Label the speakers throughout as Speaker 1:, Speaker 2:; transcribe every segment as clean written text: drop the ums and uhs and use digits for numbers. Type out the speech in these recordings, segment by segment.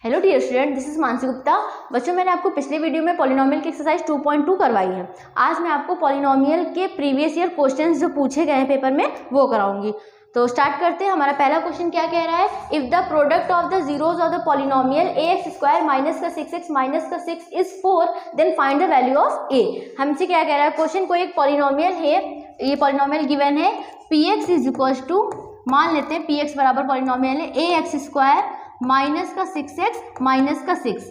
Speaker 1: Hello dear student, this is Mansi Gupta. बच्चों, मैंने आपको पिछले वीडियो में पॉलिनोमियल की एक्सरसाइज 2.2 करवाई है। आज मैं आपको पॉलिनोमियल के प्रीवियस ईयर क्वेश्चंस जो पूछे गए हैं पेपर में वो कराऊंगी। तो स्टार्ट करते हैं। हमारा पहला क्वेश्चन क्या कह रहा है, if the product of the zeros of the polynomial ax² minus का 6x माइनस का 6 is 4, then find the value of a। हमसे क्या कह रहा है क्वेश्चन, कोई एक पॉलिनोमियल है, ये पॉलिनोमियल गिवन है px इज इक्वल टू, मान लेते हैं px बराबर पॉलिनोमियल है ax² माइनस का 6x माइनस का 6।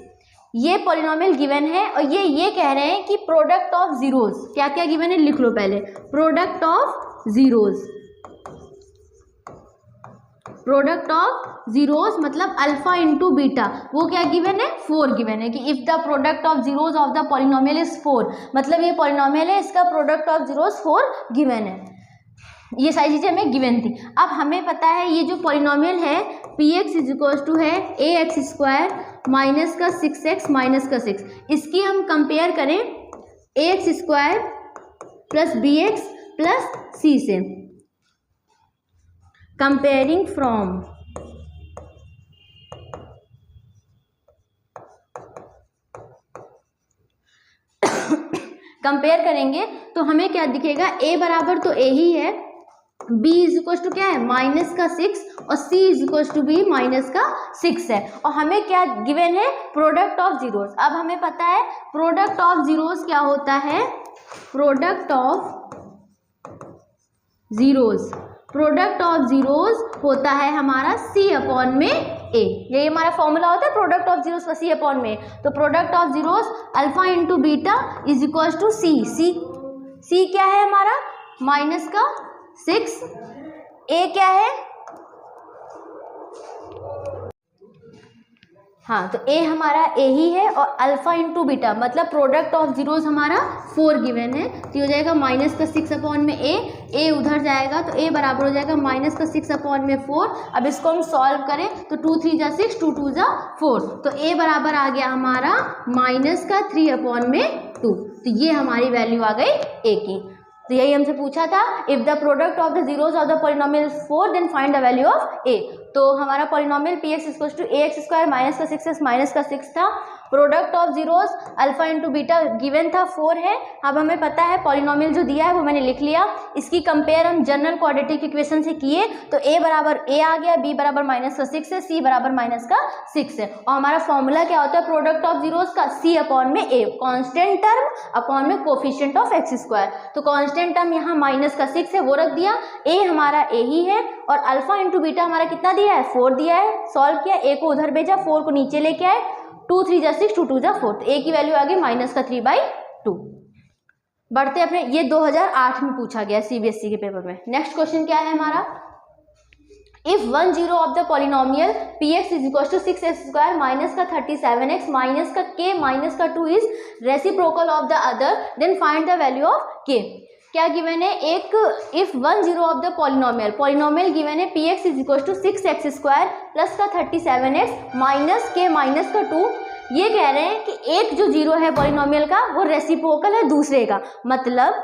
Speaker 1: ये पॉलिनोमियल गिवन है और ये कह रहे हैं कि प्रोडक्ट ऑफ जीरोज, क्या क्या गिवन है लिख लो पहले। Product of zeros, product of zeros मतलब अल्फा इंटू बीटा, वो क्या गिवन है 4 गिवन है कि if the product of zeros of the polynomial is 4, मतलब ये पॉलिनोमियल है, इसका प्रोडक्ट ऑफ जीरोज 4 गिवन है। ये सारी चीजें हमें गिवन थी। अब हमें पता है ये जो पॉलिनोमियल है px इज इक्वल टू है ax² माइनस का 6x माइनस का 6, इसकी हम कंपेयर करें ax² plus bx plus c से। कंपेयरिंग फ्रॉम, कंपेयर करेंगे तो हमें क्या दिखेगा, a बराबर तो a ही है, b इज इक्वल टू क्या है माइनस का 6 और c is equal to b minus का 6 है। और हमें क्या गिवन है, प्रोडक्ट ऑफ जीरोज। अब हमें पता है प्रोडक्ट ऑफ जीरोज क्या होता है, product of zeros, product of zeros होता है हमारा c अपॉन में a। यही हमारा फॉर्मूला होता है प्रोडक्ट ऑफ जीरोज का c अपॉन में। तो product of zeros alpha into beta is equal to c। c क्या है हमारा माइनस का 6, a क्या है, हाँ तो a हमारा a ही है और अल्फा इंटू बीटा मतलब प्रोडक्ट ऑफ जीरोज हमारा 4 गिवन है। तो हो जाएगा माइनस का 6 अपॉन में a उधर जाएगा तो a बराबर हो जाएगा माइनस का 6 अपॉन में 4। अब इसको हम सॉल्व करें तो 2 3 जा 6, 2 2 जा 4, तो a बराबर आ गया हमारा माइनस का 3 अपॉन में 2। तो ये हमारी वैल्यू आ गई a की। तो यही हमसे पूछा था, if the product of the zeros of the polynomial 4 then find the value of a। तो हमारा polynomial px equal to ax² minus का 6x माइनस का 6 था। Product of zeros alpha into beta given था 4 है। अब हमें पता है पॉलिनोमियल जो दिया है वो मैंने लिख लिया। इसकी कंपेयर हम जनरल क्वाड्रेटिक इक्वेशन से किए तो a बराबर a आ गया, b बराबर माइनस का 6 है, c बराबर माइनस का 6 है। और हमारा फॉर्मूला क्या होता है प्रोडक्ट ऑफ जीरोज का, c अपॉन में a, कॉन्स्टेंट टर्म अपॉन में कोफिशिएंट ऑफ x²। तो कॉन्स्टेंट टर्म यहाँ माइनस का 6 है वो रख दिया, a हमारा a ही है और अल्फा इंटू बीटा हमारा कितना दिया है 4 दिया है। सॉल्व किया, a को उधर भेजा, 4 को नीचे लेके आए, 2 3 जा 6, 2 2 जा 4, तो a की वैल्यू आ गई माइनस का 3/2। बढ़ते अपने, ये 2008 में पूछा गया CBSE के पेपर में। नेक्स्ट क्वेश्चन क्या है हमारा, if 1 zero of the polynomial px is equal to 6x² minus का 37x माइनस का k माइनस का 2 is reciprocal of the other, then find the value of k। क्या गिवन है, एक if 1 zero of the polynomial given है px is equal to 6x² plus का 37x minus k minus का 2। ये कह रहे हैं कि एक जो जीरो है पॉलिनोमियल का वो रेसिप्रोकल है दूसरे का, मतलब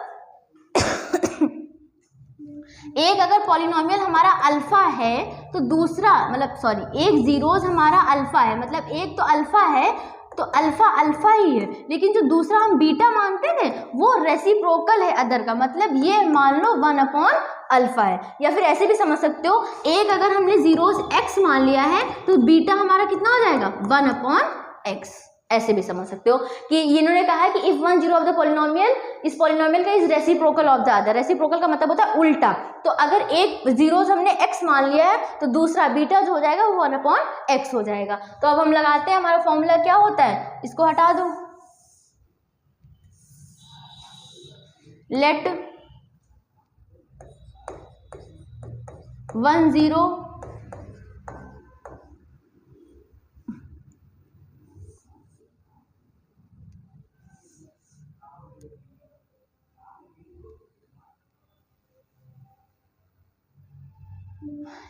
Speaker 1: एक अगर पॉलिनोमियल हमारा अल्फा है तो दूसरा, मतलब सॉरी, एक जीरोज हमारा अल्फा है, मतलब एक तो अल्फा है तो अल्फा अल्फा ही है, लेकिन जो दूसरा हम बीटा मानते थे वो रेसिप्रोकल है अदर का, मतलब ये मान लो 1 अपॉन अल्फा है। या फिर ऐसे भी समझ सकते हो, एक अगर हमने जीरोज x मान लिया है तो बीटा हमारा कितना हो जाएगा 1 अपॉन x। ऐसे भी समझ सकते हो कि इन्होंने कहा है कि if 1 zero of the polynomial, इस पॉलिनोमियल का is reciprocal of the other. Reciprocal का मतलब होता है उल्टा, तो अगर एक जीरोज हमने x मान लिया है तो दूसरा बीटा जो हो जाएगा वो 1 अपॉन x हो जाएगा। तो अब हम लगाते हैं, हमारा फॉर्मूला क्या होता है, इसको हटा दो, लेट 1 0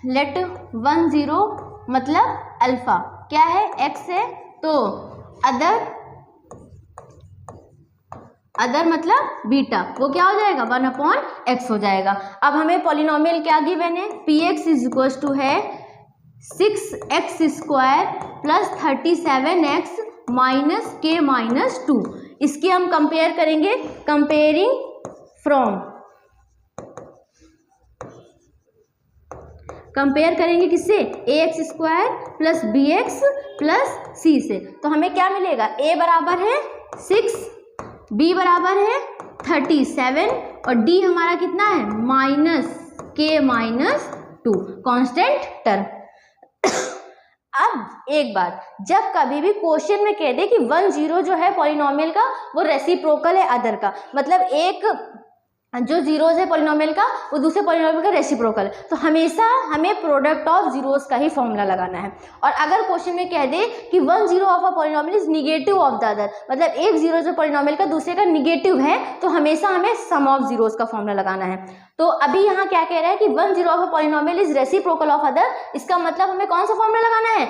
Speaker 1: लेट 1 0 मतलब अल्फा क्या है x है, तो अदर मतलब बीटा, वो क्या हो जाएगा 1 अपॉन x हो जाएगा। अब हमें पॉलिनोमियल क्या गिवन है, px इज इक्वल टू है 6x² प्लस 37x माइनस के माइनस 2। इसकी हम कंपेयर करेंगे, कंपेयरिंग फ्रॉम, कंपेयर करेंगे किससे, ax² plus bx plus c से। तो हमें क्या मिलेगा, a बराबर है 6, b बराबर है 37 और d हमारा कितना है माइनस के माइनस 2, कांस्टेंट टर्म। अब एक बात, जब कभी भी क्वेश्चन में कह दे कि 1 0 जो है पॉलिनोमियल का वो रेसिप्रोकल है अदर का, मतलब एक जो जीरोज है पॉलिनोमियल का वो दूसरे पॉलिनोमियल का रेसिप्रोकल है, तो हमेशा हमें प्रोडक्ट ऑफ जीरोज का ही फॉर्मूला लगाना है। और अगर क्वेश्चन में कह दे कि 1 0 of a polynomial is negative of the other, मतलब एक जीरो जो पॉलिनोमियल का दूसरे का निगेटिव है, तो हमेशा हमें सम ऑफ जीरोज का फॉर्मूला लगाना है। तो अभी यहाँ क्या कह रहा है कि 1 0 of a polynomial is reciprocal of other, इसका मतलब हमें कौन सा फॉर्मूला लगाना है,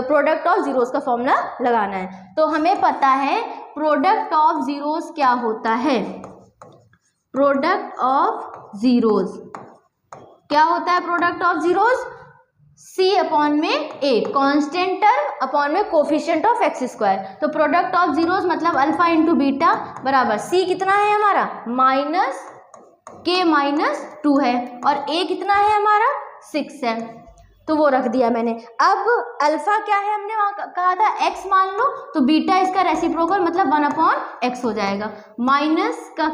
Speaker 1: प्रोडक्ट ऑफ जीरोज का फॉर्मूला लगाना है। तो हमें पता है प्रोडक्ट ऑफ जीरोज क्या होता है, प्रोडक्ट ऑफ जीरोज क्या होता है, product of zeros c upon में a, कांस्टेंट टर्म अपॉन में कोफिशिएंट ऑफ x²। तो प्रोडक्ट ऑफ जीरोज मतलब अल्फा इंटू बीटा बराबर c कितना है हमारा माइनस के माइनस 2 है और a कितना है हमारा 6 है, तो वो रख दिया मैंने। अब अल्फा क्या है, हमने वहाँ कहा था x मान लो, तो बीटा इसका रेसिप्रोकल मतलब 1/x हो जाएगा, माइनस का,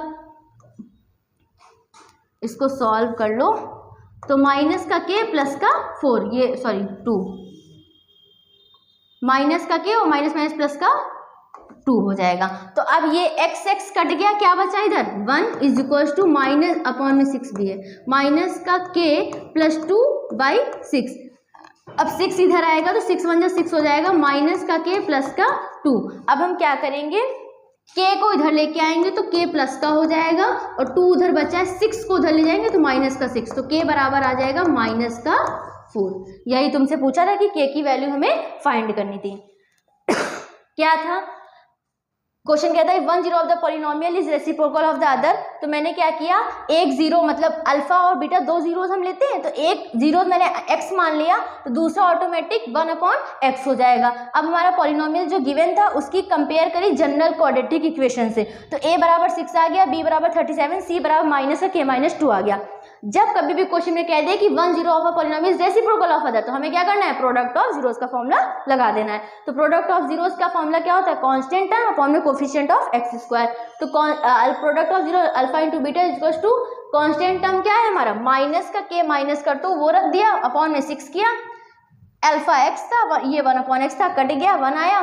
Speaker 1: इसको सॉल्व कर लो तो माइनस का k प्लस का 4, ये सॉरी 2, माइनस का k और माइनस माइनस प्लस का 2 हो जाएगा। तो अब ये x x कट गया, क्या बचा इधर 1 is equals to minus upon में 6 भी है, माइनस का k प्लस 2/6। अब 6 इधर आएगा तो 6 1 6 हो जाएगा, माइनस का k प्लस का 2। अब हम क्या करेंगे, k को इधर लेके आएंगे तो k प्लस का हो जाएगा और 2 उधर बचा है, 6 को उधर ले जाएंगे तो माइनस का 6, तो k बराबर आ जाएगा माइनस का 4। यही तुमसे पूछा था कि k की वैल्यू हमें फाइंड करनी थी। क्या था क्वेश्चन, कहता है 1 0 of the polynomial is reciprocal of the other. तो मैंने क्या किया, एक जीरो मतलब अल्फा और बीटा दो जीरोज हम लेते हैं, तो एक जीरो मैंने x मान लिया तो दूसरा ऑटोमेटिक 1/x हो जाएगा। अब हमारा पॉलिनोमियल जो गिवन था उसकी कंपेयर करी जनरल क्वाड्रेटिक इक्वेशन से, तो a बराबर 6 आ गया, b बराबर 37, c बराबर माइनस का k माइनस 2 आ गया। जब कभी भी क्वेश्चन में कह दे कि 1 0 of a polynomial is reciprocal of other, तो हमें क्या करना है, प्रोडक्ट ऑफ जीरोज का फॉर्मूला लगा देना है। तो प्रोडक्ट ऑफ जीरोज का फॉर्मूला क्या होता है, कांस्टेंट टर्म अपॉन में कोफिशिएंट ऑफ x²। तो product of zero alpha into beta is equals to, constant term क्या है हमारा माइनस का k माइनस कर, तो वो रख दिया, अपॉन में 6 किया, अल्फा x था, ये 1/x था, कट गया, 1 आया,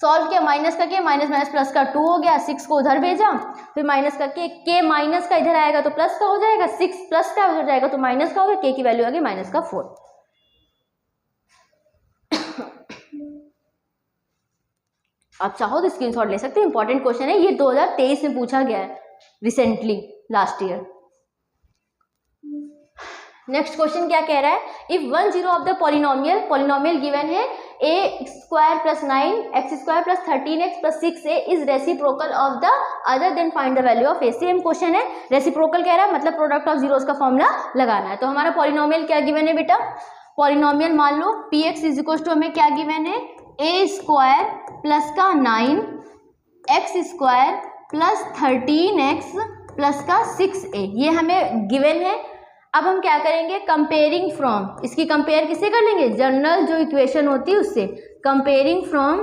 Speaker 1: सॉल्व किया, माइनस का k माइनस माइनस प्लस का 2 हो गया, 6 को उधर भेजा, फिर माइनस का k माइनस का इधर आएगा तो प्लस का हो जाएगा, 6 प्लस का उधर जाएगा तो माइनस का होगा, k की वैल्यू आ गई माइनस का 4। आप चाहो तो स्क्रीनशॉट ले सकते हैं, इंपॉर्टेंट क्वेश्चन है ये, 2023 में पूछा गया है recently, last year. Next question क्या कह रहा है, if 1 0 of the polynomial given है a² plus 9 x² plus 13x plus 6a is reciprocal of the other, then find the value of a। Same question है, रेसिप्रोकल कह रहा है मतलब प्रोडक्ट ऑफ जीरोज का फॉर्मूला लगाना है। तो हमारा पॉलिनोमियल क्या गिवन है बेटा, पॉलिनोमियल मान लो px इज इक्वल टू, हमें क्या गिवन है, a² प्लस का 9x² प्लस 13x प्लस का 6a, ये हमें गिवन है। अब हम क्या करेंगे, कंपेयरिंग फ्रॉम, इसकी कंपेयर किससे कर लेंगे, जनरल जो इक्वेशन होती है उससे, comparing from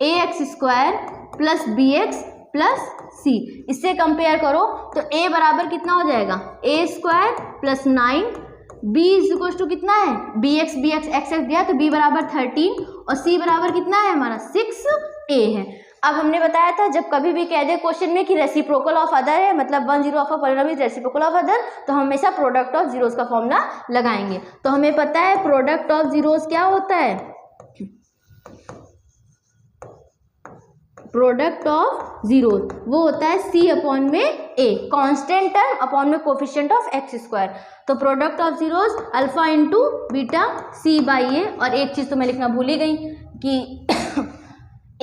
Speaker 1: ax² plus bx plus c, इससे कंपेयर करो तो a बराबर कितना हो जाएगा, a² plus 9, b is equal to कितना है, bx x दिया तो b बराबर 13 और c बराबर कितना है हमारा 6a है। अब हमने बताया था जब कभी भी कह दे क्वेश्चन में कि रेसिप्रोकल ऑफ अदर है, मतलब 1 0 of a polynomial reciprocal of other, तो हमेशा प्रोडक्ट ऑफ जीरोज का फॉर्मूला लगाएंगे। तो हमें पता है प्रोडक्ट ऑफ जीरोज क्या होता है, प्रोडक्ट ऑफ जीरोज वो होता है c अपॉन में a, कांस्टेंट टर्म अपॉन में कोफिशिएंट ऑफ x²। तो product of zeros alpha into beta c by a, और एक चीज तो मैं लिखना भूल ही गई कि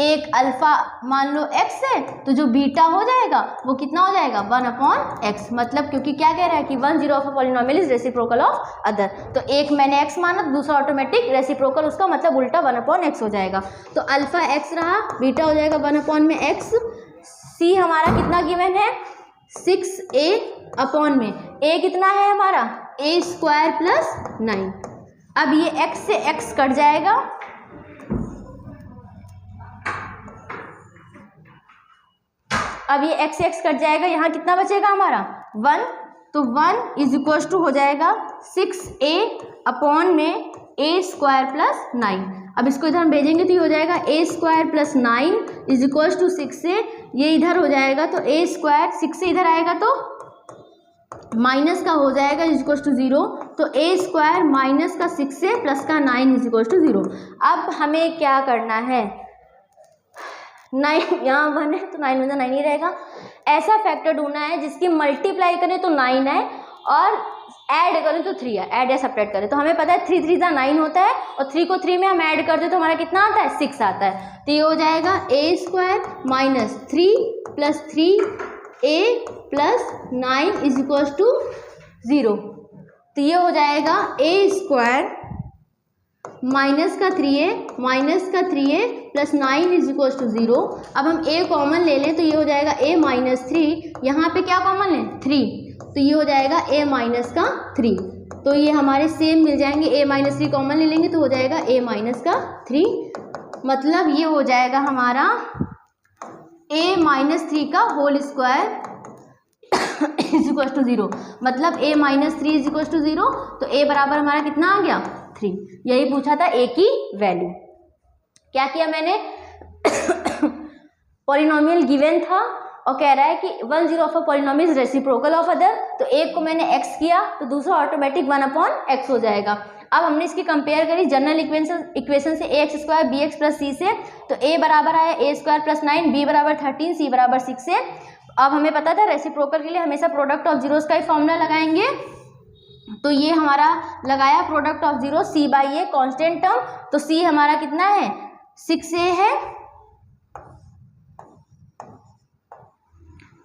Speaker 1: एक अल्फा मान लो x है, तो जो बीटा हो जाएगा वो कितना हो जाएगा 1/x। मतलब क्योंकि क्या कह रहा है कि 1 0 of a polynomial is reciprocal of other, तो एक मैंने x माना तो दूसरा ऑटोमेटिक रेसिप्रोकल उसका मतलब उल्टा 1/x हो जाएगा। तो अल्फा x रहा, बीटा हो जाएगा 1/x। c हमारा कितना गिवन है 6a/में, a कितना है हमारा a² + 9। अब ये x से x कट जाएगा, अब ये x से x कट जाएगा, यहाँ कितना बचेगा हमारा 1, तो 1 = हो जाएगा 6a/ में a² + 9। अब इसको इधर हम भेजेंगे तो ये हो जाएगा a² + 9 = 6a, ये इधर हो जाएगा तो a² 6 से इधर आएगा तो माइनस का हो जाएगा =0, तो a² माइनस का 6a प्लस का 9 =0। अब हमें क्या करना है, 9 यहाँ 1 है तो 9 में 9 ही रहेगा। ऐसा फैक्टर ढूंढना है जिसकी मल्टीप्लाई करें तो 9 आए और ऐड करें तो 3 आए, ऐड या सब्ट्रैक्ट करें तो हमें पता है 3 3 9 होता है और 3 को 3 में हम ऐड कर दे तो हमारा कितना आता है 6 आता है। तो ये हो जाएगा a² minus 3 plus 3a plus 9 =0। तो ये हो जाएगा a² माइनस का 3a प्लस 9 =0। अब हम a कॉमन ले लें तो ये हो जाएगा a-3, यहाँ पे क्या कॉमन है 3, तो ये हो जाएगा a-3। तो ये हमारे सेम मिल जाएंगे, a-3 कॉमन ले लेंगे तो हो जाएगा a-3, मतलब ये हो जाएगा हमारा a-3 का होल स्क्वायर =0। मतलब a-3 =0, तो a बराबर हमारा कितना आ गया 3। यही पूछा था a की वैल्यू। क्या किया मैंने पॉलिनोमियल गिवन था और कह रहा है कि 1 0 of a polynomial is reciprocal of other, तो एक को मैंने x किया तो दूसरा ऑटोमेटिक 1/x हो जाएगा। अब हमने इसकी कंपेयर करी जनरल इक्वेशन से ax² bx + c से, तो a बराबर आया a² + 9, b बराबर 13, c बराबर 6 से। अब हमें पता था रेसिप्रोकल के लिए हमेशा प्रोडक्ट ऑफ जीरोस का ही फॉर्मूला लगाएंगे, तो ये हमारा लगाया product of zero c/a constant term, तो c हमारा कितना है 6a है,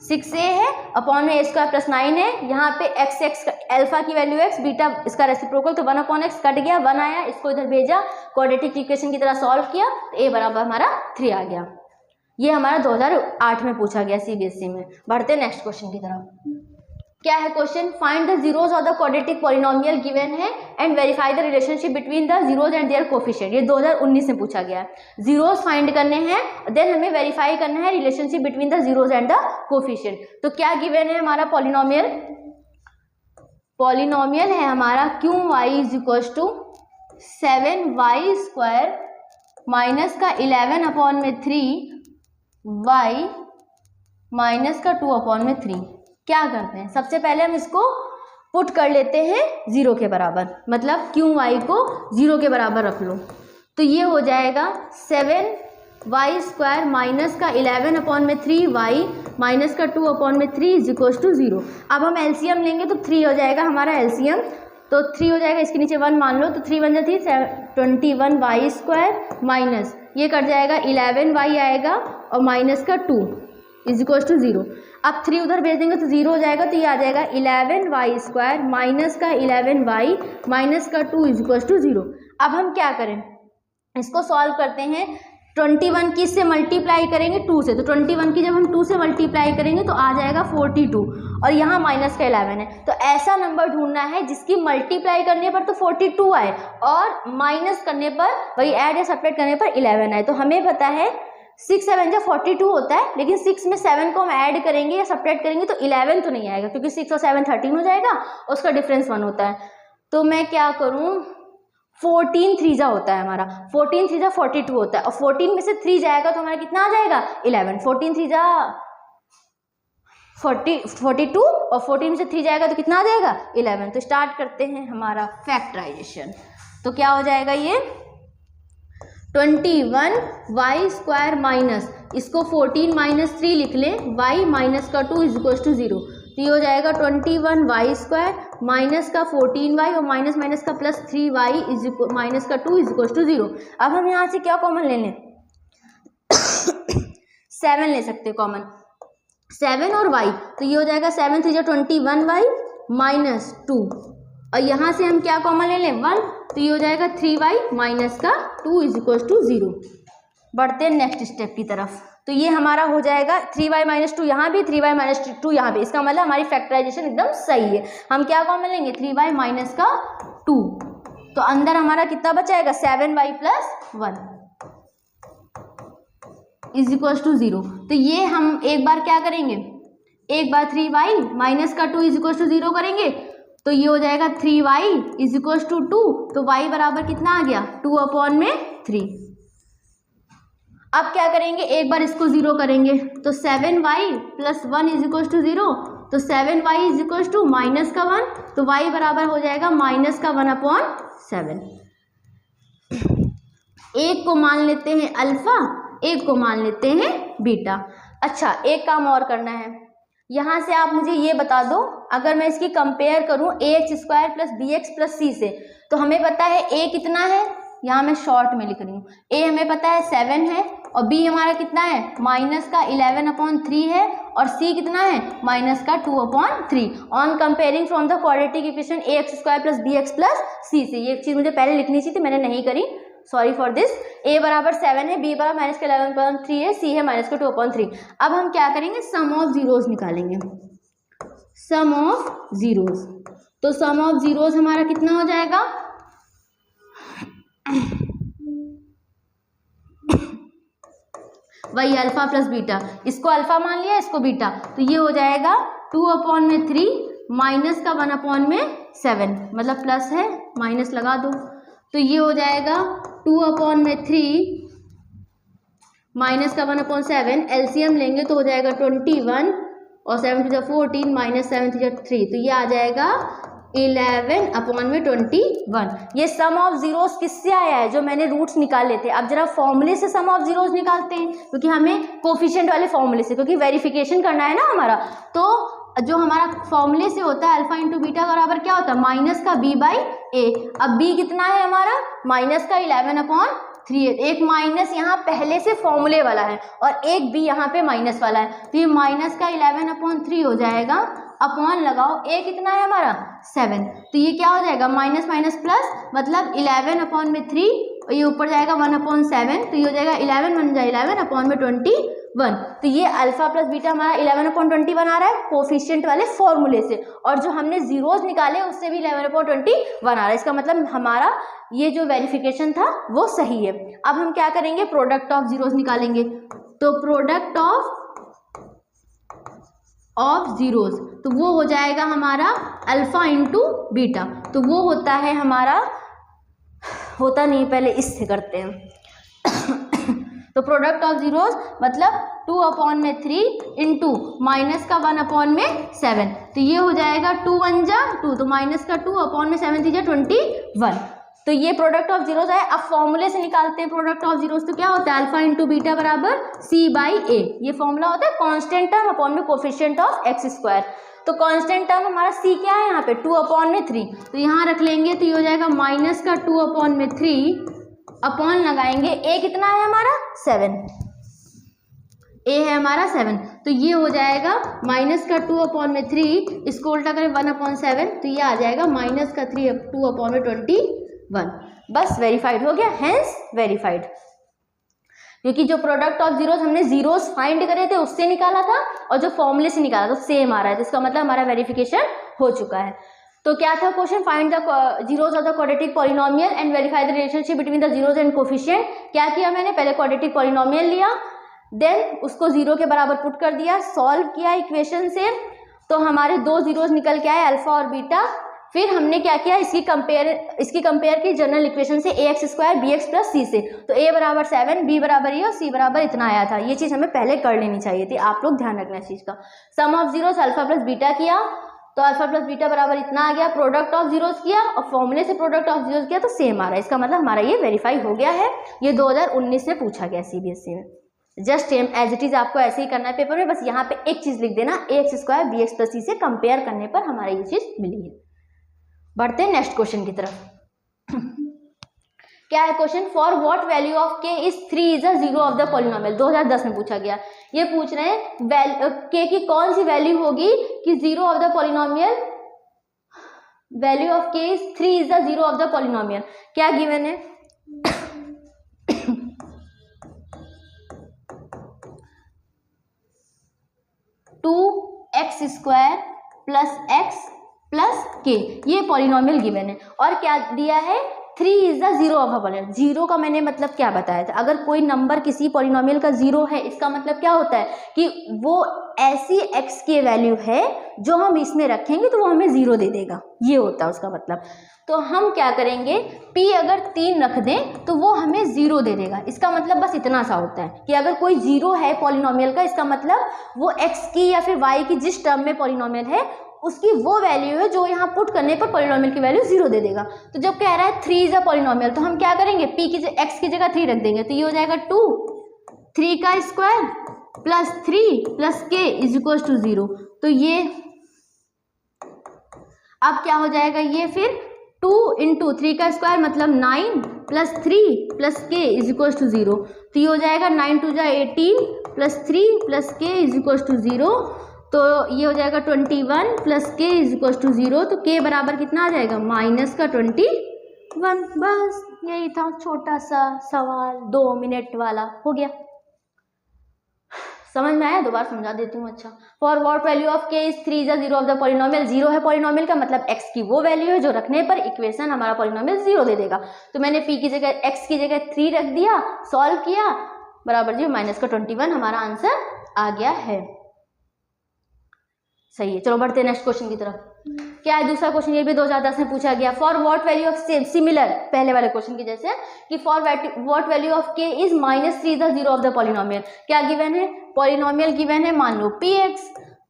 Speaker 1: 6a है अपॉन में a² + 9 है। यहाँ पे x अल्फा की वैल्यू x, बीटा इसका रेसिप्रोकल तो 1/x कट गया, 1 आया, इसको इधर भेजा, क्वाड्रेटिक इक्वेशन की तरह सॉल्व किया तो a बराबर हमारा 3 आ गया। ये हमारा 2008 में पूछा गया CBSE में। बढ़ते नेक्स्ट क्वेश्चन की तरफ। क्या है question, find the zeros of the quadratic polynomial given है and verify the relationship between the zeros and their coefficient. ये 2019 में पूछा गया है। जीरोज फाइंड करने हैं, देन हमें वेरीफाई करना है relationship between the zeros and the coefficient. तो क्या गिवन है हमारा पॉलिनोमियल, पॉलिनोमियल है हमारा QY = 7y² माइनस का 11/3y माइनस का 2/3। क्या करते हैं, सबसे पहले हम इसको पुट कर लेते हैं 0 के बराबर, मतलब QY को 0 के बराबर रख लो, तो ये हो जाएगा 7y² माइनस का 11/3y माइनस का 2/3 =0। अब हम एलसीएम लेंगे तो 3 हो जाएगा हमारा एलसीएम, तो 3 हो जाएगा, इसके नीचे 1 मान लो, तो 3 × 3 = 21y² माइनस ये कट जाएगा 11y आएगा और माइनस का 2 =0। अब 3 उधर भेज देंगे तो 0 हो जाएगा, तो ये आ जाएगा 11y² माइनस का 11y माइनस का 2 =0। अब हम क्या करें, इसको सॉल्व करते हैं। 21 की इससे मल्टीप्लाई करेंगे 2 से, तो 21 की जब हम 2 से मल्टीप्लाई करेंगे तो आ जाएगा 42 और यहाँ माइनस का 11 है। तो ऐसा नंबर ढूंढना है जिसकी मल्टीप्लाई करने पर तो 42 आए और माइनस करने पर, वही ऐड या सब्ट्रैक्ट करने पर 11 आए। तो हमें पता है 6 7 जा 42 होता है, लेकिन 6 में 7 को हम ऐड करेंगे या सब्ट्रैक्ट करेंगे तो 11 तो नहीं आएगा, क्योंकि 6 और 7 13 हो जाएगा, उसका डिफरेंस 1 होता है। तो मैं क्या करूँ, 14 3 जा होता है हमारा, 14 3 जा 42 होता है और 14 में से 3 जाएगा तो हमारा कितना आ जाएगा 11। 14 3 जा 42 और 14 में से 3 जाएगा तो कितना आ जाएगा 11। तो स्टार्ट करते हैं हमारा फैक्टराइजेशन। तो क्या हो जाएगा, ये 21y² माइनस, इसको 14 - 3 लिख लें, y माइनस का 2 =0। तो ये हो जाएगा 21y² माइनस का 14y और माइनस माइनस का प्लस 3y माइनस का 2 =0। अब हम यहाँ से क्या कॉमन ले लें 7 ले सकते हैं कॉमन, 7 और y, तो ये हो जाएगा 7 3 21y माइनस 2, और यहाँ से हम क्या कॉमन ले लें 1, तो ये हो जाएगा 3y माइनस का 2 इज इक्वल टू 0। बढ़ते हैं नेक्स्ट स्टेप की तरफ, तो ये हमारा हो जाएगा 3y माइनस 2 यहाँ भी, 3y माइनस 2 यहाँ भी, इसका मतलब हमारी फैक्टराइजेशन एकदम सही है। हम क्या कॉमन लेंगे 3y माइनस का 2, तो अंदर हमारा कितना बचाएगा 7y plus 1 is equal to 0। तो ये हम एक बार क्या करेंगे, एक बार 3y माइनस का 2 इज इक्वल टू 0 करेंगे, तो ये हो जाएगा 3y इज इक्वल टू 2, तो y बराबर कितना आ गया 2/3। अब क्या करेंगे, एक बार इसको 0 करेंगे, तो 7y plus 1 is equal to 0, तो 7y is equal to minus का 1, तो y बराबर हो जाएगा माइनस का 1/7। एक को मान लेते हैं अल्फा, एक को मान लेते हैं बीटा। अच्छा, एक काम और करना है, यहाँ से आप मुझे ये बता दो, अगर मैं इसकी कंपेयर करूँ ax² plus bx plus c से, तो हमें पता है a कितना है, यहाँ मैं शॉर्ट में लिख रही हूँ, a हमें पता है 7 है, और b हमारा कितना है माइनस का 11/3 है, और c कितना है माइनस का 2/3। On comparing from the quadratic equation ax² plus bx plus c से, ये चीज़ मुझे पहले लिखनी चाहिए थी, मैंने नहीं करी, सॉरी फॉर दिस। a बराबर 7 है, b बराबर माइनस का 11/3 है, c है माइनस का 2/3। अब हम क्या करेंगे, सम ऑफ जीरोज निकालेंगे, सम ऑफ जीरोज। तो सम ऑफ जीरोज हमारा कितना हो जाएगा वही अल्फा प्लस बीटा, इसको अल्फा मान लिया, इसको बीटा, तो ये हो जाएगा 2/3 माइनस का 1/7, मतलब प्लस है माइनस लगा दो, तो ये हो जाएगा 2/3 माइनस का 1/7, एलसीएम लेंगे तो हो जाएगा 21, और 7 to 14 माइनस 7 to 3, तो ये आ जाएगा 11/21। ये सम ऑफ जीरोस किससे आया है, जो मैंने रूट्स निकाले थे। अब जरा फॉर्मूले से सम ऑफ जीरोस निकालते हैं, क्योंकि हमें कोफिशिएंट वाले फॉर्मूले से, क्योंकि वेरिफिकेशन करना है ना हमारा, तो जो हमारा फॉर्मूले से होता है अल्फा इंटू बीटा बराबर क्या होता है माइनस का b/a। अब b कितना है हमारा माइनस का 11/3 है, एक माइनस यहाँ पहले से फॉर्मूले वाला है और एक b यहाँ पे माइनस वाला है, तो ये माइनस का 11/3 हो जाएगा, अपॉन लगाओ a कितना है हमारा 7, तो ये क्या हो जाएगा माइनस माइनस प्लस, मतलब 11/3, और ये ऊपर जाएगा 1/7, तो ये हो जाएगा 11 बन जाए 11/21। तो ये अल्फा प्लस बीटा हमारा 11/21 आ रहा है कोफिशिएंट वाले फॉर्मूले से, और जो हमने जीरोज निकाले उससे भी 11/21 आ रहा है। इसका मतलब हमारा ये जो वेरिफिकेशन था वो सही है। अब हम क्या करेंगे, प्रोडक्ट ऑफ जीरोज निकालेंगे, तो प्रोडक्ट ऑफ जीरोज, तो वो हो जाएगा हमारा अल्फा इंटू बीटा, तो वो होता है हमारा, होता नहीं, पहले इससे करते हैं तो प्रोडक्ट ऑफ जीरोज मतलब 2/3 इंटू माइनस का 1/7, तो ये हो जाएगा 2 1 जा 2, तो माइनस का 2/7 3 जा 21, तो ये प्रोडक्ट ऑफ जीरोज है। अब फॉर्मूले से निकालते हैं प्रोडक्ट ऑफ जीरोज, तो क्या होता है अल्फा इंटू बीटा बराबर c/a, ये फॉर्मूला होता है कांस्टेंट टर्म अपॉन में कोफिशिएंट ऑफ x²। तो कांस्टेंट टर्म हमारा c क्या है यहाँ पे 2/3, तो यहाँ रख लेंगे, तो ये हो जाएगा माइनस का 2/3 अपॉन लगाएंगे, a कितना है हमारा 7, a है हमारा 7, तो ये हो जाएगा माइनस का 2/3, इसको उल्टा करें 1/7, तो ये आ जाएगा माइनस का 2/21। बस वेरीफाइड हो गया, हेंस वेरीफाइड, क्योंकि जो प्रोडक्ट ऑफ जीरोस हमने जीरोस फाइंड करे थे उससे निकाला था और जो फॉर्मूले से निकाला था सेम आ रहा है, तो इसका मतलब हमारा वेरिफिकेशन हो चुका है। तो क्या था question, find the zeros of the quadratic polynomial and verify the relationship between the zeros and coefficient. क्या किया मैंने, पहले क्वाड्रेटिक पॉलिनोमियल लिया, देन उसको 0 के बराबर पुट कर दिया, सॉल्व किया इक्वेशन से, तो हमारे 2 जीरोस निकल के आए अल्फा और बीटा। फिर हमने क्या किया, इसकी कंपेयर की जनरल इक्वेशन से ax² bx प्लस c से, तो a बराबर 7, b बराबर ये और c बराबर इतना आया था। ये चीज़ हमें पहले कर लेनी चाहिए थी, आप लोग ध्यान रखना इस चीज़ का। Sum of zeros alpha plus beta किया, तो अल्फा प्लस बीटा बराबर इतना आ गया, प्रोडक्ट ऑफ जीरोस किया और फॉर्मूले से प्रोडक्ट ऑफ जीरोस किया तो सेम आ रहा है। इसका मतलब हमारा ये वेरीफाई हो गया है। ये 2019 में पूछा गया CBSE में, just same as it is आपको ऐसे ही करना है पेपर में, बस यहाँ पे एक चीज़ लिख देना, ax² bx प्लस c से कंपेयर करने पर हमारा ये चीज़ मिली है। बढ़ते हैं नेक्स्ट क्वेश्चन की तरफ। क्या है question, for what value of k is 3 is a zero of the polynomial, 2010 में पूछा गया। ये पूछ रहे हैं k की कौन सी वैल्यू होगी कि zero of the polynomial, value of k is 3 is the zero of the polynomial. क्या गिवन है, 2x square plus x plus k, ये पॉलिनोमियल गिवन है। और क्या दिया है, 3 is the zero of a polynomial. Zero का मैंने मतलब क्या बताया था, अगर कोई नंबर किसी पॉलिनोमियल का जीरो है, इसका मतलब क्या होता है कि वो ऐसी x की वैल्यू है जो हम इसमें रखेंगे तो वो हमें जीरो दे देगा, ये होता है उसका मतलब। तो हम क्या करेंगे, p अगर 3 रख दें तो वो हमें जीरो दे देगा, इसका मतलब बस इतना सा होता है कि अगर कोई जीरो है पॉलिनोमियल का, इसका मतलब वो x की या फिर y की जिस टर्म में पॉलिनोमियल है उसकी वो वैल्यू है जो यहाँ पुट करने पर पॉलिनोमियल की वैल्यू जीरो दे देगा। तो जब कह रहा है 3 इज अ पॉलिनोमियल, तो हम क्या करेंगे, p की x की जगह 3 रख देंगे, तो ये हो जाएगा 2, 3 का square plus 3 plus k is equal to 0। तो ये अब क्या हो जाएगा, ये फिर 2 इंटू 3 का स्क्वायर मतलब 9 plus 3 plus k is equal to 0। तो ये हो जाएगा 9 टू जा 18 plus 3 plus k is equal to 0। तो ये हो जाएगा 21 plus k is equal to 0। तो k बराबर कितना आ जाएगा, माइनस का 21। बस यही था छोटा सा सवाल, 2 मिनट वाला, हो गया। समझ में आया, दोबारा समझा देती हूँ। अच्छा, for what value of k is 3 is the zero of the polynomial, zero है पॉलिनोमियल का मतलब x की वो वैल्यू है जो रखने पर इक्वेशन हमारा पॉलिनोमियल जीरो दे देगा। तो मैंने p की जगह x की जगह 3 रख दिया, सॉल्व किया, बराबर जी माइनस का 21 हमारा आंसर आ गया है। सही है, चलो बढ़ते हैं नेक्स्ट क्वेश्चन की तरफ। क्या है दूसरा क्वेश्चन, ये भी 2010 में पूछा गया। For what value of similar पहले वाले क्वेश्चन की जैसे कि for what value of k is -3 the zero of the polynomial. क्या गिवन है, पॉलिनोमियल गिवन है, मान लो px,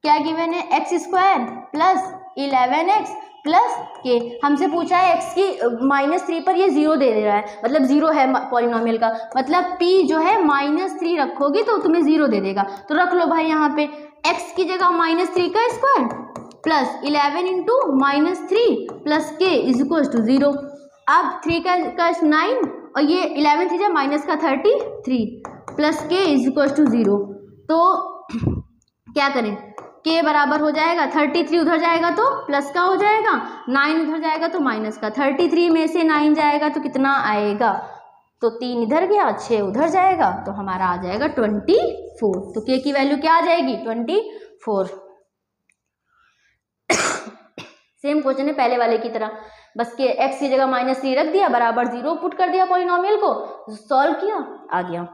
Speaker 1: क्या गिवन है, x square plus 11x plus k। हमसे पूछा है x की -3 पर ये जीरो दे रहा है, मतलब जीरो है पॉलिनोमियल का, मतलब p जो है -3 रखोगे तो तुम्हें जीरो दे देगा। तो रख लो भाई यहाँ पे x की जगह -3 का square plus 11 into -3 plus k is equal to 0। अब 3 का 9 और ये 11 थी जब माइनस का 33 plus k is equal to 0। तो क्या करें, k बराबर हो जाएगा 33 उधर जाएगा तो प्लस का हो जाएगा, 9 उधर जाएगा तो माइनस का, 33 में से 9 जाएगा तो कितना आएगा, तो 3 इधर गया, 6 उधर जाएगा, तो हमारा आ जाएगा 24। तो k की वैल्यू क्या आ जाएगी, 24। सेम क्वेश्चन है पहले वाले की तरह, बस के x की जगह -3 रख दिया, बराबर 0 पुट कर दिया पॉलिनोमियल को, सॉल्व किया, आ गया।